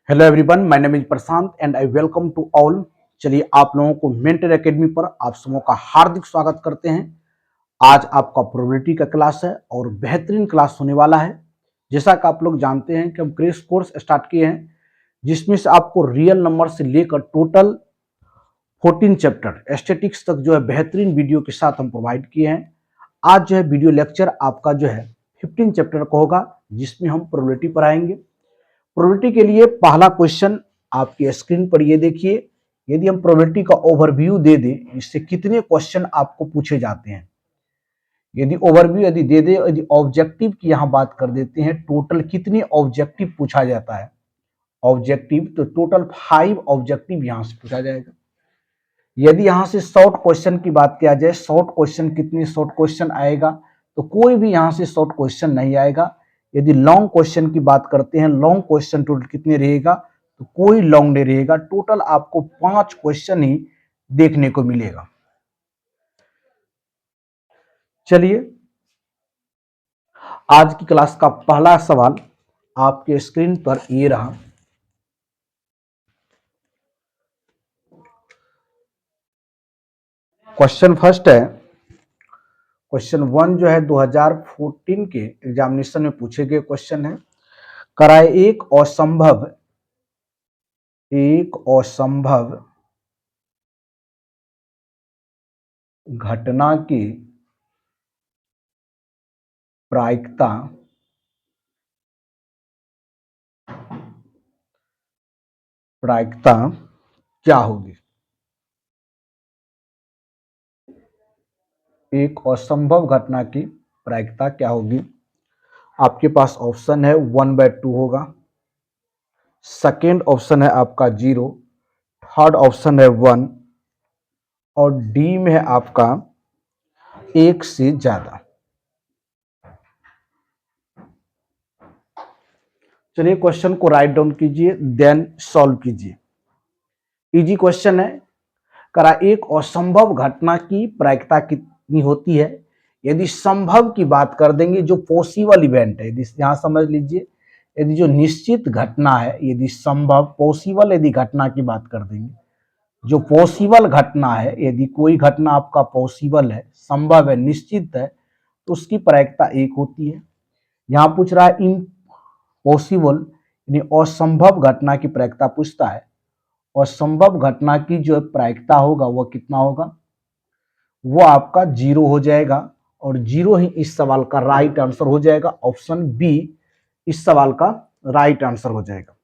Hello everyone, my name is Prashant and I welcome to all. चलिए, आप लोगों को मेंटर एकेडमी पर आप सबों का हार्दिक स्वागत करते हैं। आज आपका प्रोबेबिलिटी का क्लास है और बेहतरीन क्लास होने वाला है। जैसा कि आप लोग जानते हैं कि हम क्रैश कोर्स स्टार्ट किए हैं, जिसमें से आपको रियल नंबर से लेकर टोटल 14 चैप्टर स्टैटिक्स तक जो है बेहतरीन वीडियो के साथ हम प्रोवाइड किए हैं। आज जो है वीडियो लेक्चर आपका जो है 15 चैप्टर का होगा, जिसमें हम प्रोबेबिलिटी पढ़ाएंगे। प्रोबेबिलिटी के लिए पहला क्वेश्चन आपकी स्क्रीन पर ये देखिए। यदि हम प्रोबेबिलिटी का ओवरव्यू दे दें, इससे कितने क्वेश्चन आपको पूछे जाते हैं। यदि ओवरव्यू यदि दे दे, यदि ऑब्जेक्टिव की यहाँ बात कर देते हैं, टोटल कितने ऑब्जेक्टिव पूछा जाता है। ऑब्जेक्टिव तो टोटल 5 ऑब्जेक्टिव यहाँ से पूछा जाएगा। यदि यहाँ से शॉर्ट क्वेश्चन की बात किया जाए, शॉर्ट क्वेश्चन कितने शॉर्ट क्वेश्चन आएगा, तो कोई भी यहाँ से शॉर्ट क्वेश्चन नहीं आएगा। यदि लॉन्ग क्वेश्चन की बात करते हैं, लॉन्ग क्वेश्चन टोटल कितने रहेगा, तो कोई लॉन्ग नहीं रहेगा। टोटल आपको 5 क्वेश्चन ही देखने को मिलेगा। चलिए, आज की क्लास का पहला सवाल आपके स्क्रीन पर ये रहा। क्वेश्चन फर्स्ट है, क्वेश्चन 1 जो है 2014 के एग्जामिनेशन में पूछे गए क्वेश्चन है। कराए एक असंभव घटना की प्रायिकता क्या होगी। एक असंभव घटना की प्रायिकता क्या होगी। आपके पास ऑप्शन है 1/2 होगा, सेकेंड ऑप्शन है आपका 0, थर्ड ऑप्शन है 1 और डी में है आपका 1 से ज्यादा। चलिए, क्वेश्चन को राइट डाउन कीजिए, देन सॉल्व कीजिए। इजी क्वेश्चन है। करा एक असंभव घटना की प्रायिकता कितनी होती है। यदि संभव की बात कर देंगे, जो पॉसिबल इवेंट है, यदि यहां समझ लीजिए, यदि जो निश्चित घटना है, यदि संभव पॉसिबल यदि घटना की बात कर देंगे, जो पॉसिबल घटना है, यदि कोई घटना आपका पॉसिबल है, संभव है, निश्चित है, तो उसकी प्रायिकता 1 होती है। यहां पूछ रहा है इम्पॉसिबल यानी असंभव घटना की प्रायिकता पूछता है, और संभव घटना की जो प्रायिकता होगा वह कितना होगा, वो आपका 0 हो जाएगा। और 0 ही इस सवाल का राइट आंसर हो जाएगा। ऑप्शन बी इस सवाल का राइट आंसर हो जाएगा।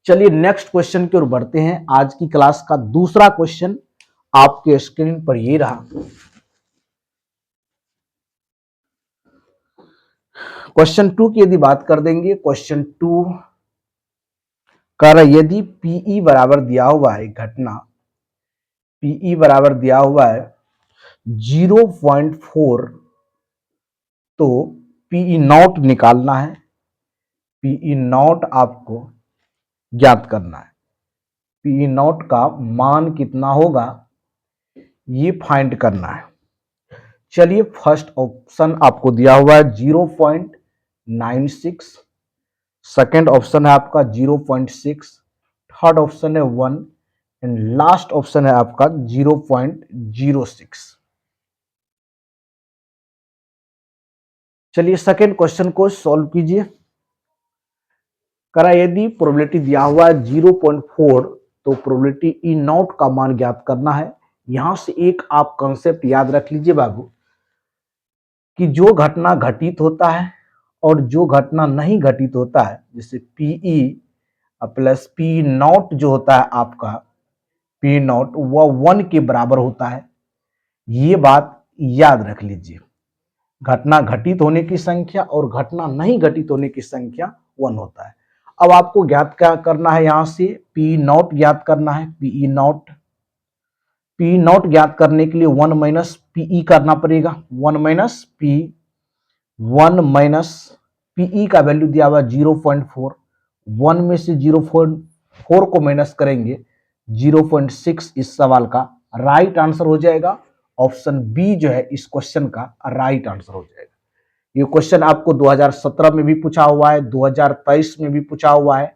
चलिए, नेक्स्ट क्वेश्चन की ओर बढ़ते हैं। आज की क्लास का दूसरा क्वेश्चन आपके स्क्रीन पर ये रहा। क्वेश्चन 2 की यदि बात कर देंगे, क्वेश्चन 2 कर यदि पीई बराबर दिया हुआ है घटना, पीई बराबर दिया हुआ है 0.4, तो पीई नॉट निकालना है। पीई नॉट आपको ज्ञात करना है। पीई नॉट का मान कितना होगा, ये फाइंड करना है। चलिए, फर्स्ट ऑप्शन आपको दिया हुआ है 0.96, सेकेंड ऑप्शन है आपका 0.6, थर्ड ऑप्शन है 1 एंड लास्ट ऑप्शन है आपका 0.06। चलिए, सेकेंड क्वेश्चन को सॉल्व कीजिए। करा यदि प्रोबेबिलिटी दिया हुआ है 0.4, तो प्रोबेबिलिटी ई नॉट का मान ज्ञात करना है। यहां से एक आप कॉन्सेप्ट याद रख लीजिए बाबू, कि जो घटना घटित होता है और जो घटना नहीं घटित होता है, जैसे पीई प्लस पी नॉट जो होता है आपका, पी नॉट वह 1 के बराबर होता है। ये बात याद रख लीजिए। घटना घटित होने की संख्या और घटना नहीं घटित होने की संख्या 1 होता है। अब आपको ज्ञात क्या करना है, यहां से पी नॉट ज्ञात करना है। पीई नॉट, पी नॉट ज्ञात करने के लिए 1 माइनस पीई करना पड़ेगा। 1 माइनस पीई का वैल्यू दिया हुआ 0.4, 1 में से 0.4 को माइनस करेंगे 0.6 इस सवाल का राइट आंसर हो जाएगा। ऑप्शन बी जो है इस क्वेश्चन का राइट आंसर हो जाएगा। ये क्वेश्चन आपको 2017 में भी पूछा हुआ है, 2023 में भी पूछा हुआ है,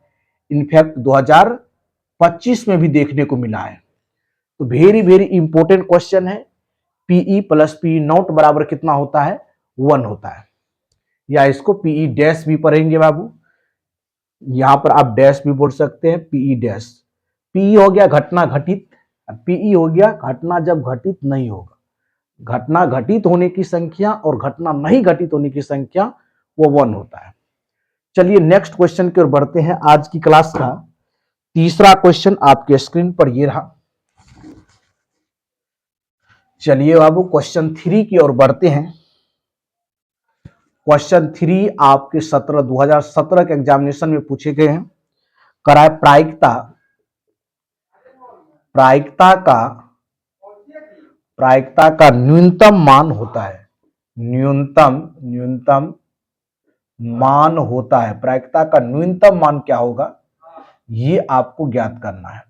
इनफैक्ट 2025 में भी देखने को मिला है। तो वेरी वेरी इंपॉर्टेंट क्वेश्चन है। पीई प्लस पीई नॉट बराबर कितना होता है? 1 होता है, या इसको पीई डैश भी पढ़ेंगे बाबू, यहां पर आप डैश भी बोल सकते हैं, पीई डैश। पीई हो गया घटना घटित, पीई हो गया घटना जब घटित नहीं होगा। घटना घटित होने की संख्या और घटना नहीं घटित होने की संख्या वो 1 होता है। चलिए नेक्स्ट क्वेश्चन की ओर बढ़ते हैं। आज की क्लास का तीसरा क्वेश्चन आपके स्क्रीन पर ये रहा। चलिए बाबू क्वेश्चन 3 की ओर बढ़ते हैं। क्वेश्चन 3 आपके 2017 के एग्जामिनेशन में पूछे गए हैं। कराए प्रायिकता का न्यूनतम मान होता है, न्यूनतम मान होता है। प्रायिकता का न्यूनतम मान क्या होगा, ये आपको ज्ञात करना है।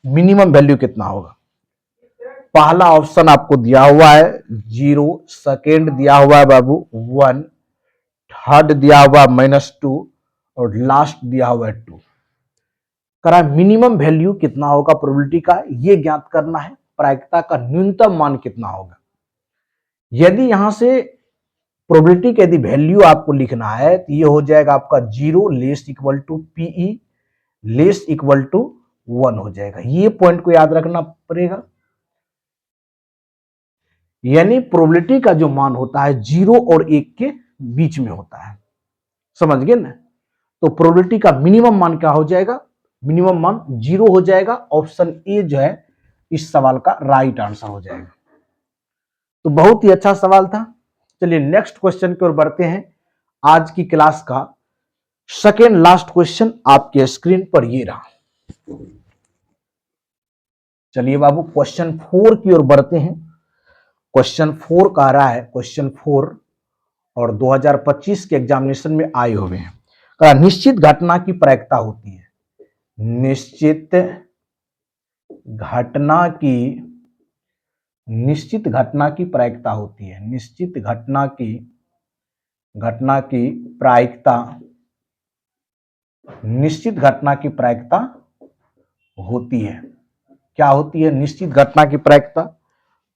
मिनिमम वैल्यू कितना होगा? पहला ऑप्शन आपको दिया हुआ है 0, सेकेंड दिया हुआ है बाबू 1, थर्ड दिया हुआ -2 और लास्ट दिया हुआ है 2। करा मिनिमम वैल्यू कितना होगा प्रोबेबिलिटी का, यह ज्ञात करना है। प्रायिकता का न्यूनतम मान कितना होगा। यदि यहां से प्रोबेबिलिटी का यदि वैल्यू आपको लिखना है तो ये हो जाएगा आपका 0 less equal to PE less equal to 1 हो जाएगा। ये पॉइंट को याद रखना पड़ेगा। यानी प्रोबेबिलिटी का जो मान होता है 0 और 1 के बीच में होता है, समझ गए ना। तो प्रोबेबिलिटी का मिनिमम मान क्या हो जाएगा? मिनिमम मान 0 हो जाएगा। ऑप्शन ए जो है इस सवाल का राइट आंसर हो जाएगा। तो बहुत ही अच्छा सवाल था। चलिए नेक्स्ट क्वेश्चन की ओर बढ़ते हैं। आज की क्लास का सेकेंड लास्ट क्वेश्चन आपके स्क्रीन पर ये रहा। चलिए बाबू क्वेश्चन 4 की ओर बढ़ते हैं। क्वेश्चन 4 कह रहा है, क्वेश्चन 4 और 2025 के एग्जामिनेशन में आए हुए हैं। कहा निश्चित घटना की प्रायिकता होती है, निश्चित घटना की प्रायिकता होती है, निश्चित घटना की प्रायिकता, निश्चित घटना की प्रायिकता होती है। क्या होती है निश्चित घटना की प्रायिकता?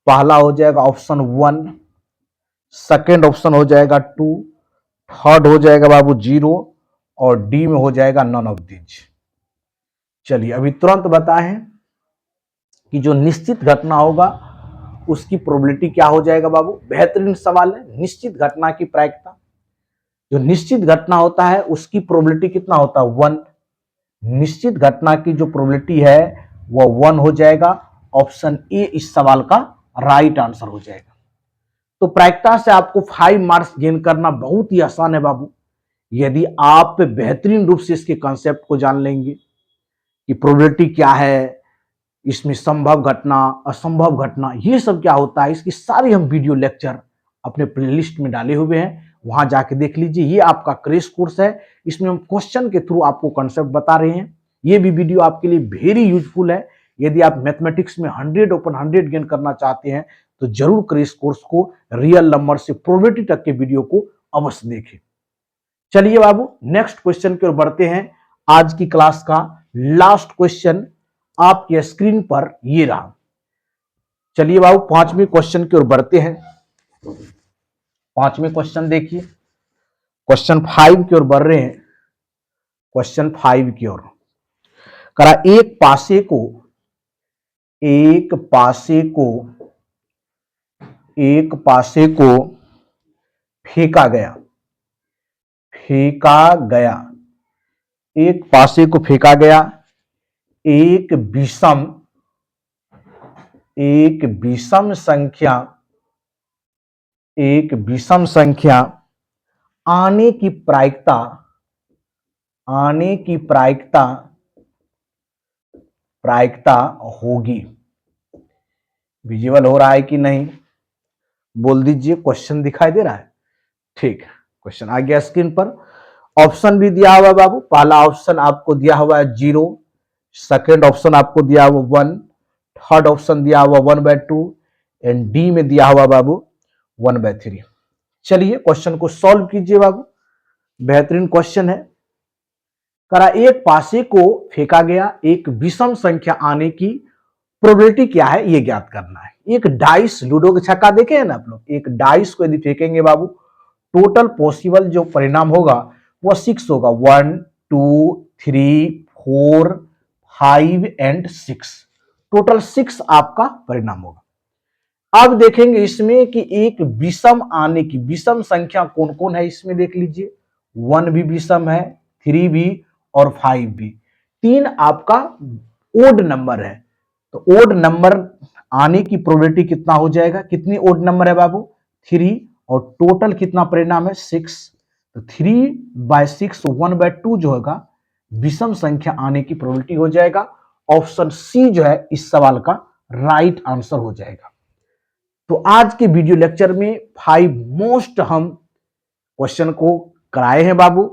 पहला हो जाएगा ऑप्शन 1, सेकेंड ऑप्शन हो जाएगा 2, थर्ड हो जाएगा बाबू 0 और डी में हो जाएगा नन ऑफ दीज। चलिए अभी तुरंत बताएं कि जो निश्चित घटना होगा उसकी प्रोबेबिलिटी क्या हो जाएगा बाबू। बेहतरीन सवाल है। निश्चित घटना की प्रायिकता, जो निश्चित घटना होता है उसकी प्रोबेबिलिटी कितना होता है? 1। निश्चित घटना की जो प्रोबेबिलिटी है वो 1 हो जाएगा। ऑप्शन ए इस सवाल का राइट आंसर हो जाएगा। तो प्रायिकता से आपको 5 मार्क्स गेन करना बहुत ही आसान है बाबू, यदि आप बेहतरीन रूप से इसके कॉन्सेप्ट को जान लेंगे कि प्रोबेबिलिटी क्या है, इसमें संभव घटना, असंभव घटना, ये सब क्या होता है, इसकी सारी हम वीडियो लेक्चर अपने प्लेलिस्ट में डाले हुए हैं, वहां जाके देख लीजिए। ये आपका क्रैश कोर्स है, इसमें हम क्वेश्चन के थ्रू आपको कॉन्सेप्ट बता रहे हैं। ये भी वीडियो आपके लिए वेरी यूजफुल है। यदि आप मैथमेटिक्स में 100/100 गेन करना चाहते हैं तो जरूर क्रैश कोर्स को रियल नंबर से प्रोबेबिलिटी तक के वीडियो को अवश्य देखें। चलिए बाबू नेक्स्ट क्वेश्चन की ओर बढ़ते हैं। आज की क्लास का लास्ट क्वेश्चन आपके स्क्रीन पर ये रहा। चलिए बाबू 5वें क्वेश्चन की ओर बढ़ते हैं। 5वें क्वेश्चन देखिए, क्वेश्चन 5 की ओर बढ़ रहे हैं। क्वेश्चन 5 की ओर करा एक पासे को फेंका गया, एक पासे को फेंका गया। एक विषम संख्या आने की प्रायिकता होगी। विजुअल हो रहा है कि नहीं बोल दीजिए। क्वेश्चन दिखाई दे रहा है? ठीक, क्वेश्चन आ गया स्क्रीन पर। ऑप्शन भी दिया हुआ है बाबू। पहला ऑप्शन आपको दिया हुआ है 0, सेकेंड ऑप्शन आपको दिया हुआ 1, थर्ड ऑप्शन दिया हुआ 1/2 एंड डी में दिया हुआ बाबू 1/3। चलिए क्वेश्चन को सॉल्व कीजिए बाबू। बेहतरीन क्वेश्चन है। करा एक पासे को फेंका गया, एक विषम संख्या आने की प्रोबेबिलिटी क्या है ये ज्ञात करना है। एक डाइस, लूडो के छक्का देखे हैं ना आप लोग, एक डाइस को यदि फेंकेंगे बाबू, टोटल पॉसिबल जो परिणाम होगा वो 6 होगा। 1 2 3 4 5 एंड 6, टोटल 6 आपका परिणाम होगा। अब देखेंगे इसमें कि एक विषम आने की, विषम संख्या कौन कौन है इसमें देख लीजिए। 1 भी विषम है, 3 भी और 5 भी। 3 आपका ओड नंबर है, तो ओड नंबर आने की प्रोबेबिलिटी कितना हो जाएगा, कितनी ओड नंबर है बाबू, 3, और टोटल कितना परिणाम है 6। तो 3/6 1/2 जो होगा विषम संख्या आने की प्रोबेबिलिटी हो जाएगा। ऑप्शन सी जो है इस सवाल का राइट आंसर हो जाएगा। तो आज के वीडियो लेक्चर में 5 मोस्ट हम क्वेश्चन को कराए हैं बाबू।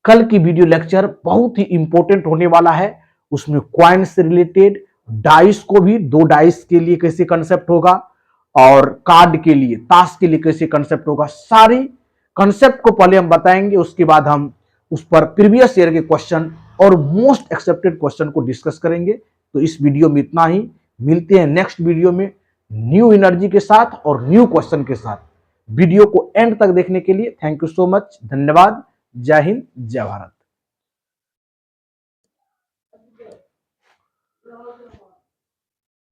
कल की वीडियो लेक्चर बहुत ही इंपॉर्टेंट होने वाला है, उसमें क्वाइन से रिलेटेड, डाइस को भी, 2 डाइस के लिए कैसे कंसेप्ट होगा, और कार्ड के लिए, ताश के लिए कैसे कंसेप्ट होगा, सारी कंसेप्ट को पहले हम बताएंगे, उसके बाद हम उस पर प्रीवियस ईयर के क्वेश्चन और मोस्ट एक्सेप्टेड क्वेश्चन को डिस्कस करेंगे। तो इस वीडियो में इतना ही, मिलते हैं नेक्स्ट वीडियो में न्यू एनर्जी के साथ और न्यू क्वेश्चन के साथ। वीडियो को एंड तक देखने के लिए थैंक यू सो मच, धन्यवाद। जय हिंद, जय भारत।